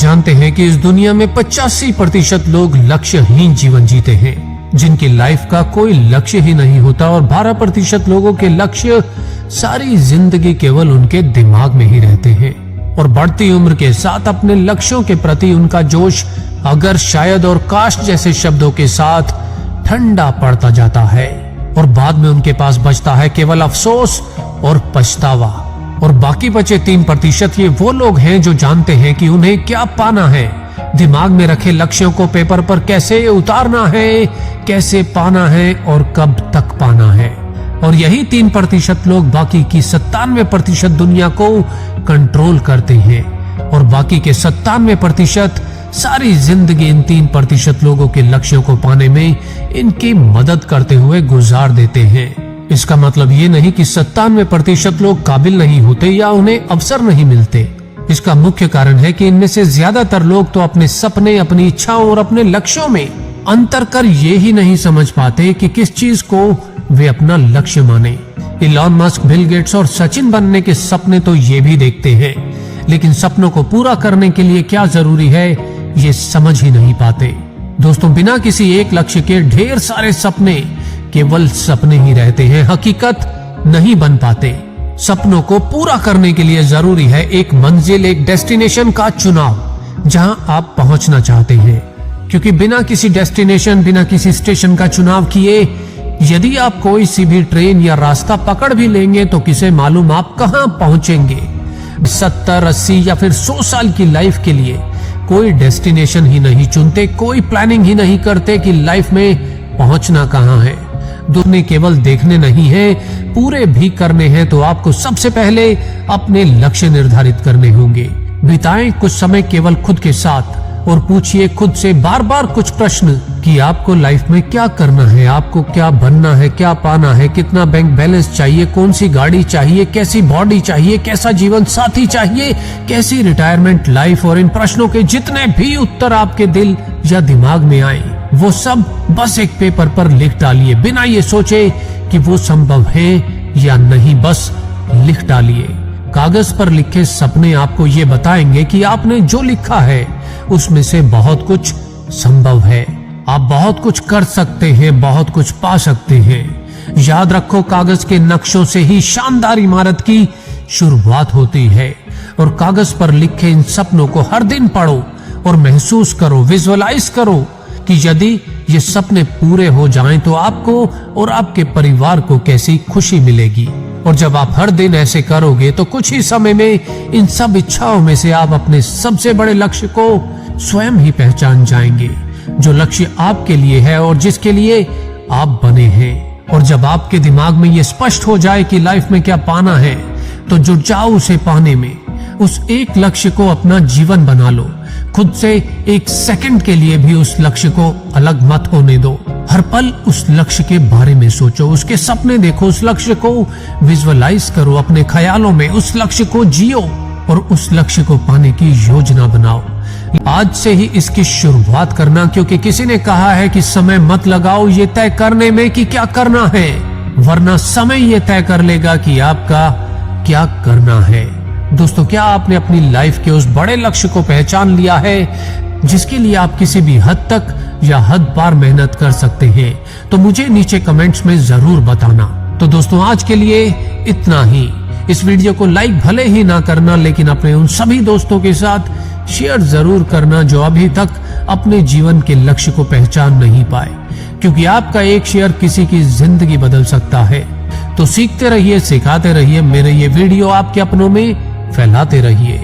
जानते हैं कि इस दुनिया में 85% लोग लक्ष्यहीन जीवन जीते हैं, जिनकी लाइफ का कोई लक्ष्य ही नहीं होता, और 12% लोगों के लक्ष्य सारी जिंदगी केवल उनके दिमाग में ही रहते हैं। और बढ़ती उम्र के साथ अपने लक्ष्यों के प्रति उनका जोश अगर शायद और काश जैसे शब्दों के साथ ठंडा पड़ता जाता है, और बाद में उनके पास बचता है केवल अफसोस और पछतावा। और बाकी बचे 3% ये वो लोग हैं जो जानते हैं कि उन्हें क्या पाना है, दिमाग में रखे लक्ष्यों को पेपर पर कैसे उतारना है, कैसे पाना है और कब तक पाना है। और यही 3% लोग बाकी की 97% दुनिया को कंट्रोल करते हैं, और बाकी के 97% सारी जिंदगी इन 3% लोगों के लक्ष्यों को पाने में इनकी मदद करते हुए गुजार देते हैं। इसका मतलब ये नहीं कि 97% लोग काबिल नहीं होते या उन्हें अवसर नहीं मिलते। इसका मुख्य कारण है कि इनमें से ज्यादातर लोग तो अपने सपने, अपनी इच्छाओं और अपने लक्ष्यों में अंतर कर ये ही नहीं समझ पाते कि किस चीज को वे अपना लक्ष्य माने। इलॉन मस्क, बिल गेट्स और सचिन बनने के सपने तो ये भी देखते हैं, लेकिन सपनों को पूरा करने के लिए क्या जरूरी है ये समझ ही नहीं पाते। दोस्तों, बिना किसी एक लक्ष्य के ढेर सारे सपने केवल सपने ही रहते हैं, हकीकत नहीं बन पाते। सपनों को पूरा करने के लिए जरूरी है एक मंजिल, एक डेस्टिनेशन का चुनाव जहां आप पहुंचना चाहते हैं। क्योंकि बिना किसी डेस्टिनेशन, बिना किसी स्टेशन का चुनाव किए यदि आप कोई सी भी ट्रेन या रास्ता पकड़ भी लेंगे तो किसे मालूम आप कहां पहुंचेंगे। 70, 80 या फिर 100 साल की लाइफ के लिए कोई डेस्टिनेशन ही नहीं चुनते, कोई प्लानिंग ही नहीं करते कि लाइफ में पहुंचना कहां है। दुनिया केवल देखने नहीं है, पूरे भी करने हैं। तो आपको सबसे पहले अपने लक्ष्य निर्धारित करने होंगे। बिताएं कुछ समय केवल खुद के साथ और पूछिए खुद से बार बार कुछ प्रश्न कि आपको लाइफ में क्या करना है, आपको क्या बनना है, क्या पाना है, कितना बैंक बैलेंस चाहिए, कौन सी गाड़ी चाहिए, कैसी बॉडी चाहिए, कैसा जीवन साथी चाहिए, कैसी रिटायरमेंट लाइफ। और इन प्रश्नों के जितने भी उत्तर आपके दिल या दिमाग में आए वो सब बस एक पेपर पर लिख डालिए, बिना ये सोचे कि वो संभव है या नहीं, बस लिख डालिए। कागज पर लिखे सपने आपको ये बताएंगे कि आपने जो लिखा है उसमें से बहुत कुछ संभव है। आप बहुत कुछ कर सकते हैं, बहुत कुछ पा सकते हैं। याद रखो, कागज के नक्शों से ही शानदार इमारत की शुरुआत होती है। और कागज पर लिखे इन सपनों को हर दिन पढ़ो और महसूस करो, विजुअलाइज करो कि यदि ये सपने पूरे हो जाएं तो आपको और आपके परिवार को कैसी खुशी मिलेगी। और जब आप हर दिन ऐसे करोगे तो कुछ ही समय में इन सब इच्छाओं में से आप अपने सबसे बड़े लक्ष्य को स्वयं ही पहचान जाएंगे, जो लक्ष्य आपके लिए है और जिसके लिए आप बने हैं। और जब आपके दिमाग में ये स्पष्ट हो जाए कि लाइफ में क्या पाना है, तो जुट जाओ उसे पाने में। उस एक लक्ष्य को अपना जीवन बना लो। खुद से एक सेकंड के लिए भी उस लक्ष्य को अलग मत होने दो। हर पल उस लक्ष्य के बारे में सोचो, उसके सपने देखो, उस लक्ष्य को विजुअलाइज करो, अपने ख्यालों में उस लक्ष्य को जियो और उस लक्ष्य को पाने की योजना बनाओ। आज से ही इसकी शुरुआत करना, क्योंकि किसी ने कहा है कि समय मत लगाओ ये तय करने में कि क्या करना है, वरना समय ये तय कर लेगा कि आपका क्या करना है। दोस्तों, क्या आपने अपनी लाइफ के उस बड़े लक्ष्य को पहचान लिया है जिसके लिए आप किसी भी हद तक या हद पार मेहनत कर सकते हैं? तो मुझे नीचे कमेंट्स में जरूर बताना। तो दोस्तों, आज के लिए इतना ही। इस वीडियो को लाइक भले ही ना करना, लेकिन अपने उन सभी दोस्तों के साथ शेयर जरूर करना जो अभी तक अपने जीवन के लक्ष्य को पहचान नहीं पाए, क्योंकि आपका एक शेयर किसी की जिंदगी बदल सकता है। तो सीखते रहिए, सिखाते रहिए, मेरे ये वीडियो आपके अपनों में फैलाते रहिए।